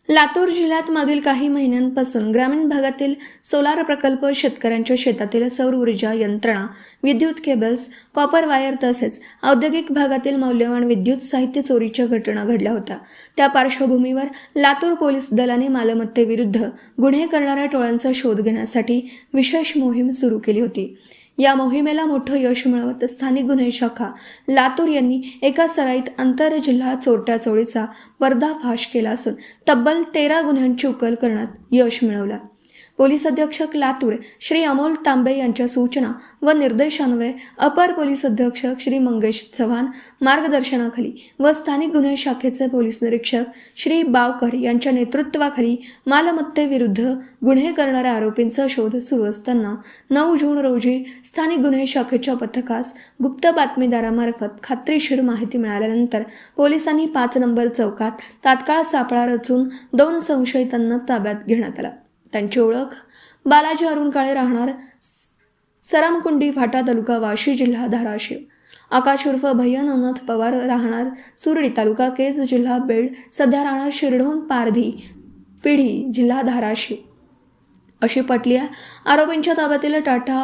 लातूर जिल्ह्यात मागील काही महिन्यांपासून ग्रामीण भागातील सोलार प्रकल्प, शेतकऱ्यांच्या शेतातील सौर ऊर्जा यंत्रणा, विद्युत केबल्स, कॉपर वायर तसेच औद्योगिक भागातील मौल्यवान विद्युत साहित्य चोरीच्या घटना घडल्या होत्या। त्या पार्श्वभूमीवर लातूर पोलीस दलाने मालमत्तेविरुद्ध गुन्हे करणाऱ्या टोळ्यांचा शोध घेण्यासाठी विशेष मोहीम सुरू केली होती। या मोहिमेला मोठं यश मिळवत स्थानिक गुन्हे शाखा लातूर यांनी एका सराईत आंतरजिल्हा चोरट्या चोरीचा पर्दाफाश केला असून तब्बल 13 गुन्ह्यांची उकल करण्यात यश मिळवलं। पोलीस अधीक्षक लातूर श्री अमोल तांबे यांच्या सूचना व निर्देशान्वये अपर पोलीस अधीक्षक श्री मंगेश चव्हाण मार्गदर्शनाखाली व स्थानिक गुन्हे शाखेचे पोलीस निरीक्षक श्री बावकर यांच्या नेतृत्वाखाली मालमत्तेविरुद्ध गुन्हे करणाऱ्या आरोपींचा शोध सुरू असताना 9 जून रोजी स्थानिक गुन्हे शाखेच्या पथकास गुप्त बातमीदारामार्फत खात्रीशीर माहिती मिळाल्यानंतर पोलिसांनी 5 नंबर चौकात तात्काळ सापळा रचून 2 संशयितांना ताब्यात घेण्यात आला। त्यांची ओळख बालाजी अरुण काळे राहणार सरामकुंडी फाटा तालुका वाशी जिल्हा धाराशिव, आकाश उर्फ भैया नवनाथ पवार राहणार सुरडी तालुका केज जिल्हा बीड, सध्या राहणार शिरढोण पारधी पिढी जिल्हा धाराशिव अशी पटली आहे। आरोपींच्या ताब्यातील टाटा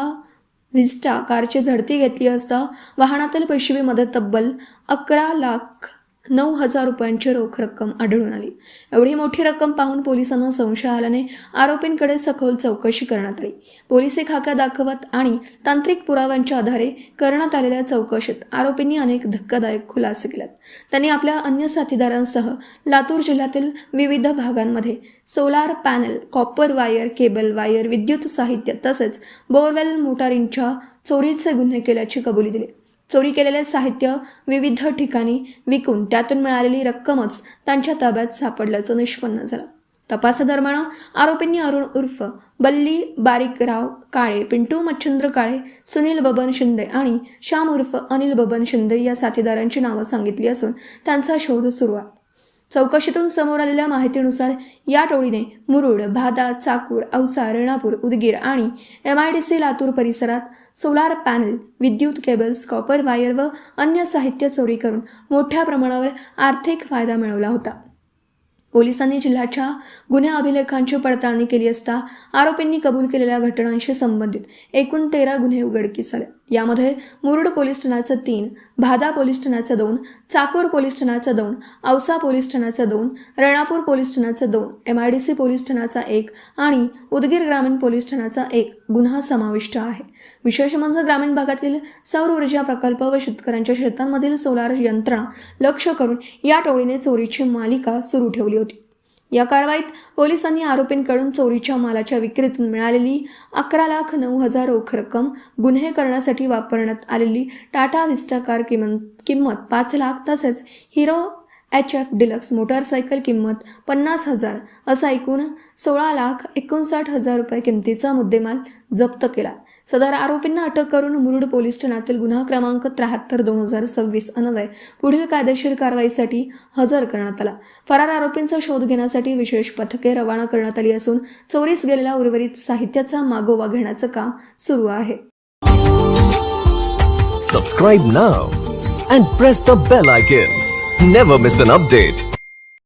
व्हिस्टा कारची झडती घेतली असता वाहनातील पिशवीमध्ये तब्बल 11,09,000 रुपयांची रोख रक्कम आढळून आली। एवढी मोठी रक्कम पाहून पोलिसांना संशय आल्याने आरोपींकडे सखोल चौकशी करण्यात आली। पोलिसी खाका दाखवत आणि तांत्रिक पुराव्यांच्या आधारे करण्यात आलेल्या चौकशीत आरोपींनी अनेक धक्कादायक खुलासे केलेत। त्यांनी आपल्या अन्य साथीदारांसह लातूर जिल्ह्यातील विविध भागांमध्ये solar panel, copper wire, cable wire, विद्युत साहित्य तसेच बोरवेल मोटारींच्या चोरीचे गुन्हे केल्याची कबुली दिली। चोरी केलेले साहित्य विविध ठिकाणी विकून त्यातून मिळालेली रक्कमच त्यांच्या ताब्यात सापडल्याचं निष्पन्न झालं। तपासादरम्यान आरोपींनी अरुण उर्फ बल्ली बारीकराव काळे, पिंटू मच्छिंद्र काळे, सुनील बबन शिंदे आणि श्याम उर्फ अनिल बबन शिंदे या साथीदारांची नावं सांगितली असून त्यांचा शोध सुरू आहे। चौकशीतून समोर आलेल्या माहितीनुसार या टोळीने मुरुड, भादा, चाकूर, औसा, रेणापूर, उदगीर आणि MIDC लातूर परिसरात सोलार पॅनल, विद्युत केबल्स, कॉपर वायर व अन्य साहित्य चोरी करून मोठ्या प्रमाणावर आर्थिक फायदा मिळवला होता। पोलिसांनी जिल्ह्याच्या गुन्हे अभिलेखांची पडताळणी केली असता आरोपींनी कबूल केलेल्या घटनांशी संबंधित एकूण 13 गुन्हे उघडकीस आले। यामध्ये मुरुड पोलीस ठाण्याचे 3, भादा पोलीस ठाण्याचे 2, चाकूर पोलीस ठाण्याचे 2, औसा पोलीस ठाण्याचे 2, रेणापूर पोलीस ठाण्याचे 2, MIDC पोलीस ठाण्याचा 1 आणि उदगीर ग्रामीण पोलीस ठाण्याचा 1 गुन्हा समाविष्ट आहे। विशेष म्हणजे ग्रामीण भागातील सौर ऊर्जा प्रकल्प व शेतकऱ्यांच्या शेतांमधील सोलार यंत्रणा लक्ष करून या टोळीने चोरीची मालिका सुरू ठेवली होती। या कारवाईत पोलिसांनी आरोपींकडून चोरीच्या मालाच्या विक्रीतून मिळालेली 11,09,000 रोख रक्कम, गुन्हे करण्यासाठी वापरण्यात आलेली टाटा व्हिस्टा कार किंमत 5 लाख तसेच हिरो HF डिलक्स मोटारसायकल किंमत 50,000 असा एकूण 16,59,000 रुपये किमतीचा मुद्देमाल जप्त केला। सदर आरोपींना अटक करून मुरुड पोलीस ठाण्यातील गुन्हा क्रमांक 73/2026 अन्वये पुढील कायदेशीर कारवाईसाठी हजर करण्यात आला। फरार आरोपींचा शोध घेण्यासाठी विशेष पथके रवाना करण्यात आली असून चोरीस गेलेल्या उर्वरित साहित्याचा मागोवा घेण्याचं काम सुरू आहे। Subscribe now and press the bell icon. Never miss an update.